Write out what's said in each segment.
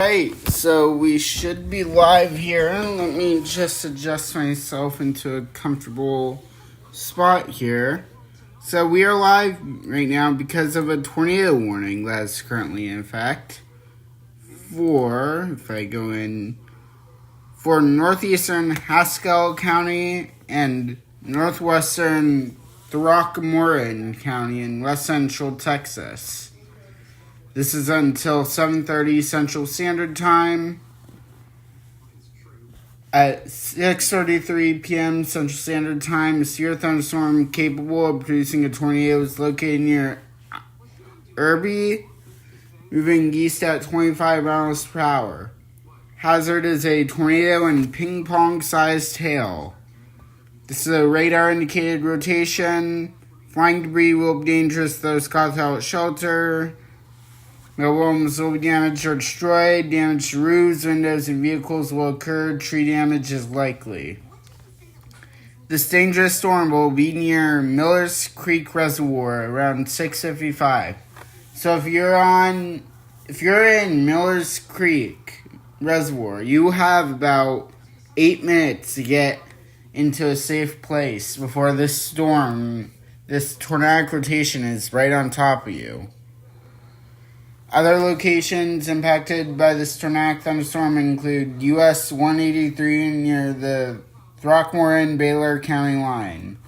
Right, so we should be live here. Let me just adjust myself into a comfortable spot here. So we are live right now because of a tornado warning that is currently in effect if I go in, for northeastern Haskell County and northwestern Throckmorton County in west central Texas. This is until 7:30 Central Standard Time. At 6:33 p.m. Central Standard Time, a severe thunderstorm capable of producing a tornado is located near Irby, moving east at 25 miles per hour. Hazard is a tornado and ping-pong-sized hail. This is a radar-indicated rotation. Flying debris will be dangerous to those caught without shelter. No homes will be damaged or destroyed. Damage to roofs, windows, and vehicles will occur. Tree damage is likely. This dangerous storm will be near Millers Creek Reservoir around 6:55. So if you're in Millers Creek Reservoir, you have about 8 minutes to get into a safe place before this tornadic rotation is right on top of you. Other locations impacted by this tornadic thunderstorm include US 183 near the Throckmorton-Baylor County line.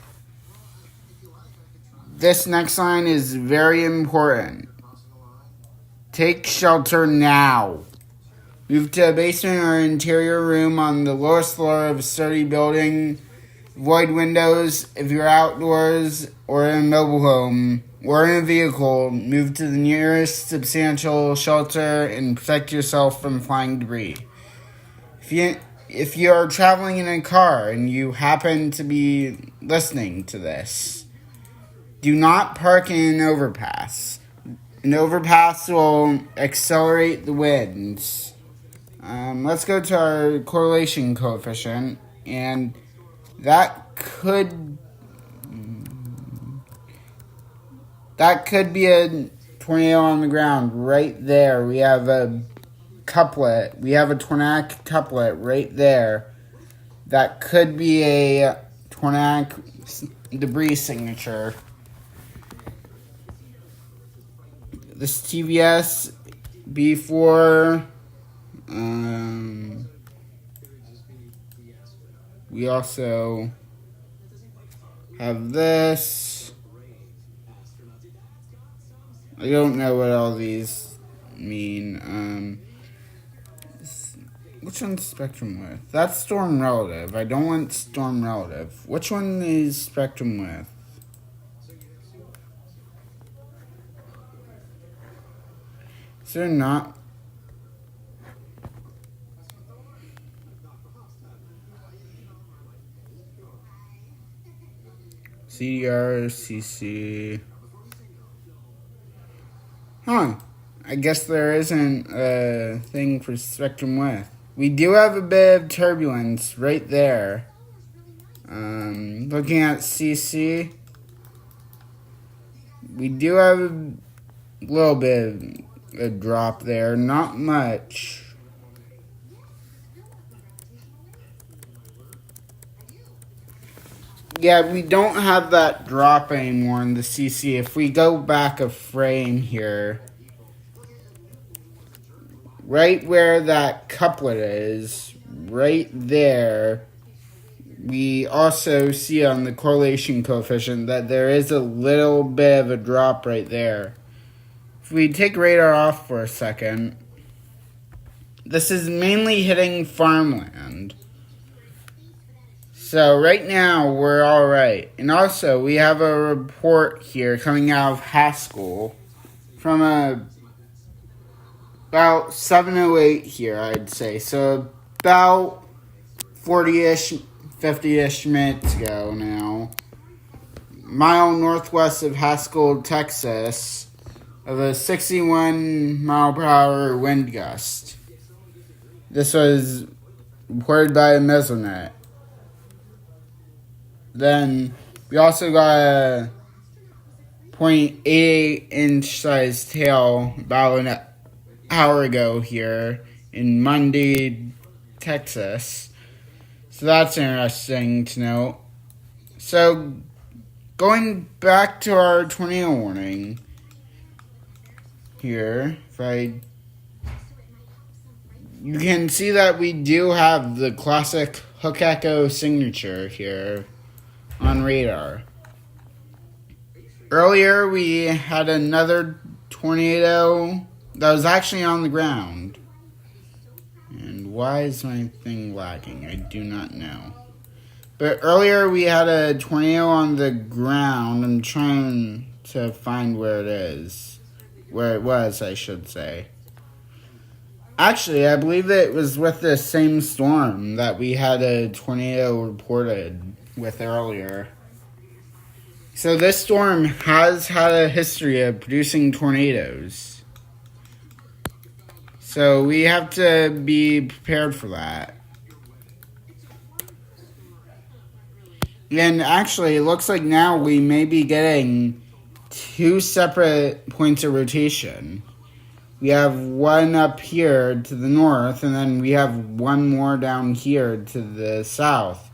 This next line is very important. Take shelter now. Move to a basement or interior room on the lowest floor of a sturdy building. Avoid windows if you're outdoors or in a mobile home or in a vehicle. Move to the nearest substantial shelter and protect yourself from flying debris. If you are traveling in a car and you happen to be listening to this, do not park in an overpass. An overpass will accelerate the winds. Let's go to our correlation coefficient, and that could be a tornado on the ground right there. We have a couplet. We have a tornadic couplet right there. That could be a tornadic debris signature. This TVS B4. We also have this. I don't know what all these mean. Which one's spectrum width? That's storm relative. I don't want storm relative. Which one is spectrum width? Is there not? CDR, CC. Huh. I guess there isn't a thing for spectrum width. We do have a bit of turbulence right there. Looking at CC, we do have a little bit of a drop there. Not much. Yeah, we don't have that drop anymore in the CC. If we go back a frame here, right where that couplet is, right there, we also see on the correlation coefficient that there is a little bit of a drop right there. If we take radar off for a second, this is mainly hitting farmland. So right now, we're all right. And also, we have a report here coming out of Haskell from about 7:08 here, I'd say. So about 40-ish, 50-ish minutes ago now. Mile northwest of Haskell, Texas, of a 61 mile per hour wind gust. This was reported by a Mesonet. Then we also got a 0.88 inch sized hail about an hour ago here in Mundy, Texas. So that's interesting to note. So going back to our tornado warning here, you can see that we do have the classic hook echo signature here on radar. Earlier we had another tornado that was actually on the ground. And why is my thing lagging? I do not know. But earlier we had a tornado on the ground. I'm trying to find where it is. Where it was, I should say. Actually, I believe it was with the same storm that we had a tornado reported with earlier. So this storm has had a history of producing tornadoes. So we have to be prepared for that. And actually, it looks like now we may be getting 2 separate points of rotation. We have one up here to the north, and then we have one more down here to the south.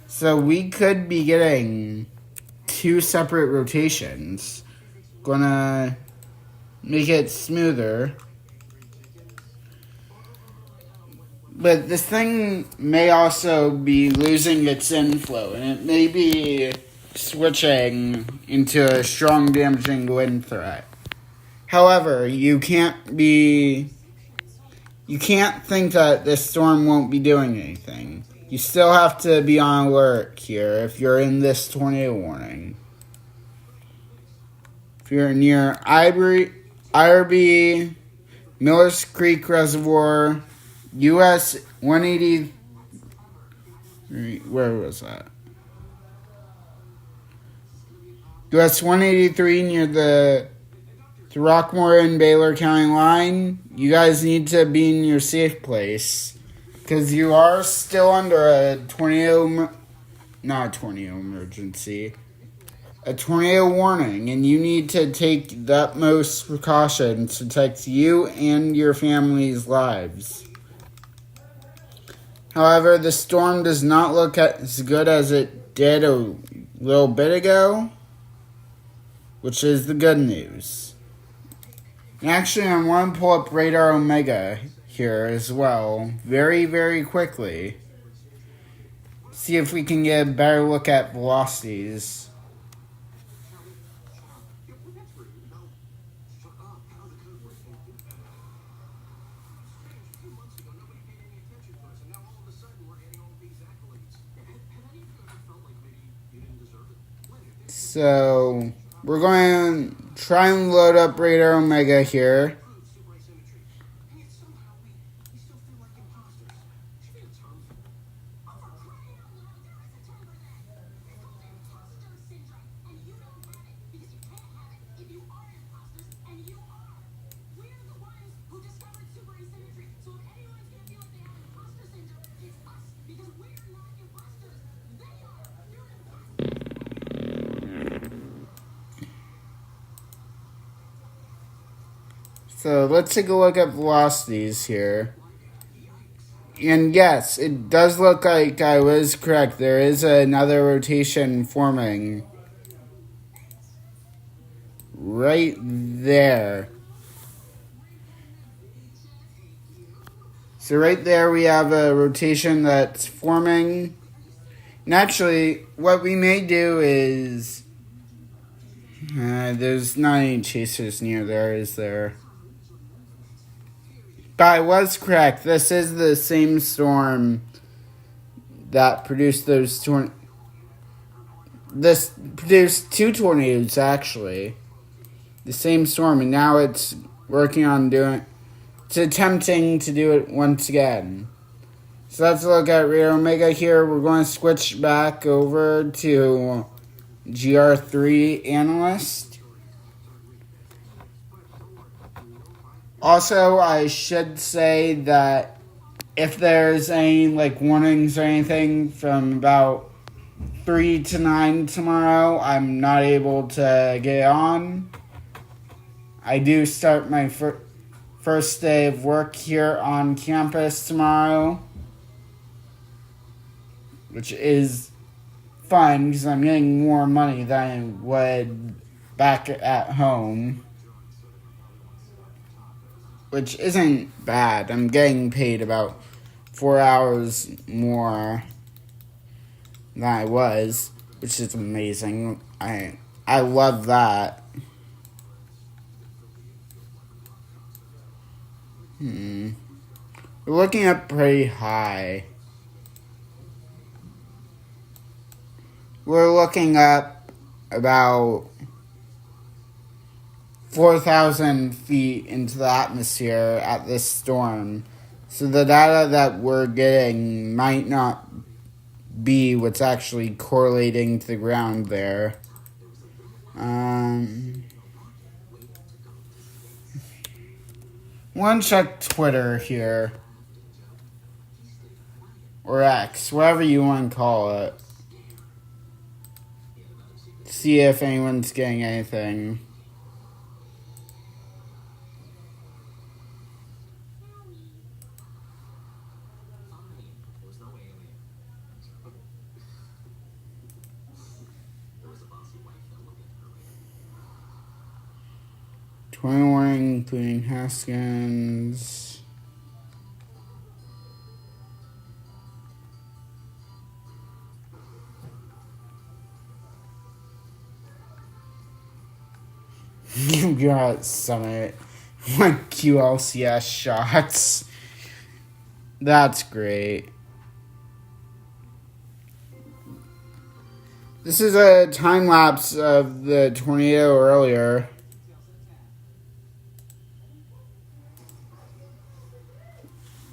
So we could be getting 2 separate rotations. Gonna make it smoother. But this thing may also be losing its inflow, and it may be switching into a strong damaging wind threat. However, you can't think that this storm won't be doing anything. You still have to be on alert here if you're in this tornado warning. If you're near IRB, Millers Creek Reservoir, US 180, where was that? US 183 near the Rockmore and Baylor County line, you guys need to be in your safe place because you are still under a tornado warning, and you need to take the utmost precautions to protect you and your family's lives. However, the storm does not look as good as it did a little bit ago, which is the good news. And actually, I want to pull up Radar Omega here as well, very, very quickly. See if we can get a better look at velocities. So we're going to try and load up Radar Omega here. So let's take a look at velocities here. And yes, it does look like I was correct. There is another rotation forming right there. So right there we have a rotation that's forming. And actually, what we may do is... there's not any chasers near there, is there? But I was correct. This is the same storm that produced those This produced 2 tornadoes, actually. The same storm, and now it's working on it's attempting to do it once again. So let's look at Radar Omega here. We're going to switch back over to GR3 Analyst. Also, I should say that if there's any warnings or anything from about 3 to 9 tomorrow, I'm not able to get on. I do start my first day of work here on campus tomorrow, which is fun because I'm getting more money than I would back at home, which isn't bad. I'm getting paid about 4 hours more than I was, which is amazing. I love that. We're looking up pretty high. We're looking up about 4,000 feet into the atmosphere at this storm. So the data that we're getting might not be what's actually correlating to the ground there. Want to check Twitter here. Or X, whatever you want to call it. See if anyone's getting anything. Including Haskins. You got Summit. Like QLCS shots. That's great. This is a time lapse of the tornado earlier.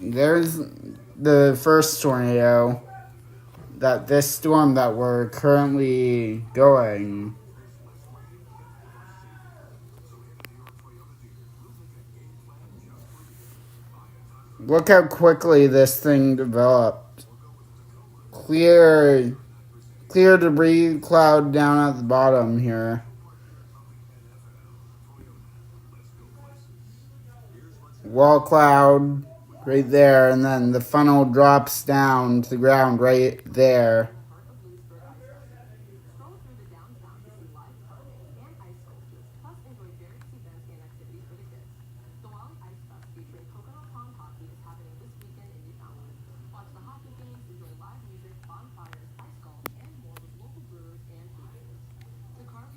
There's the first tornado. This storm that we're currently going. Look how quickly this thing developed. Clear debris cloud down at the bottom here. Wall cloud right there, and then the funnel drops down to the ground right there.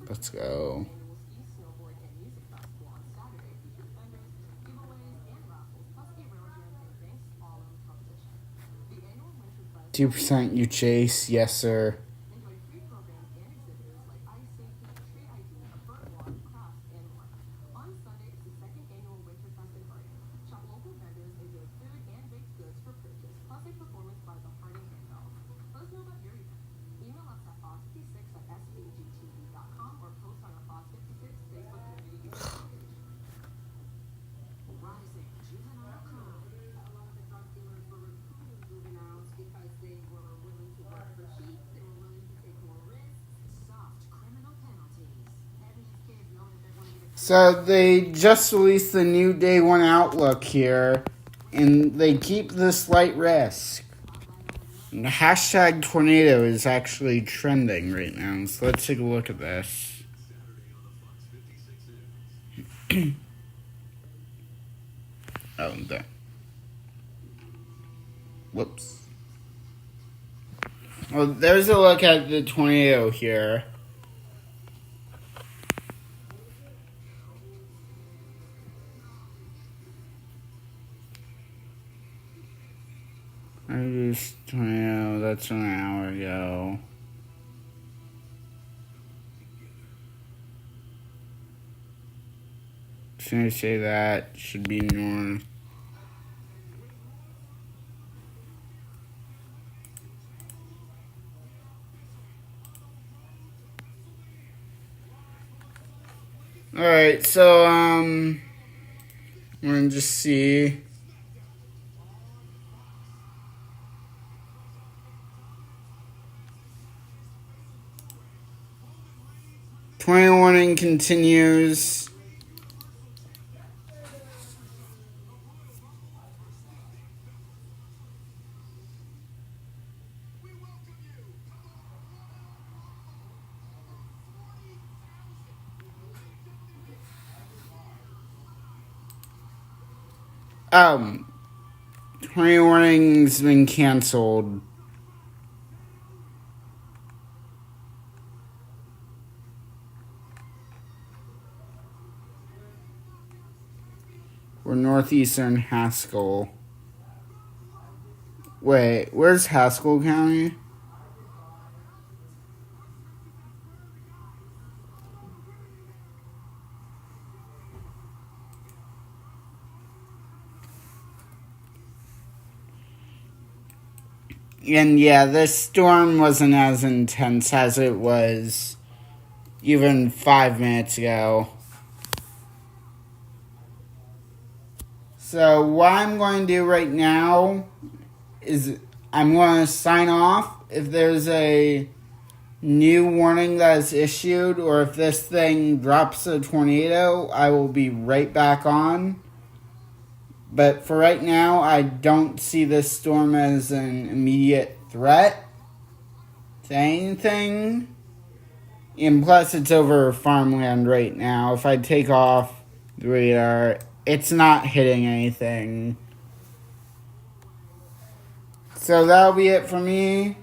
Let's go. 2% you chase, yes sir. So they just released the new day one outlook here, and they keep the slight risk. And the hashtag tornado is actually trending right now, so let's take a look at this. Oh, there. Whoops. Well, there's a look at the tornado here. Tornado, that's an hour ago. As soon as I say that, should be north. Alright, so, we're gonna just see. Tornado warning continues. Tornado warning's been canceled. We're northeastern Haskell. Wait, where's Haskell County? And yeah, this storm wasn't as intense as it was even 5 minutes ago. So what I'm going to do right now is I'm going to sign off. If there's a new warning that is issued, or if this thing drops a tornado, I will be right back on. But for right now, I don't see this storm as an immediate threat to anything. And plus, it's over farmland right now. If I take off the radar, it's not hitting anything. So that'll be it for me.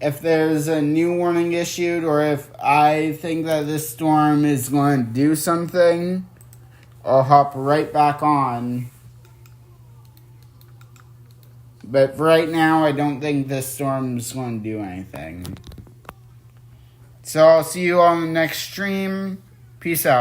If there's a new warning issued, or if I think that this storm is going to do something, I'll hop right back on. But for right now, I don't think this storm's going to do anything. So I'll see you on the next stream. Peace out.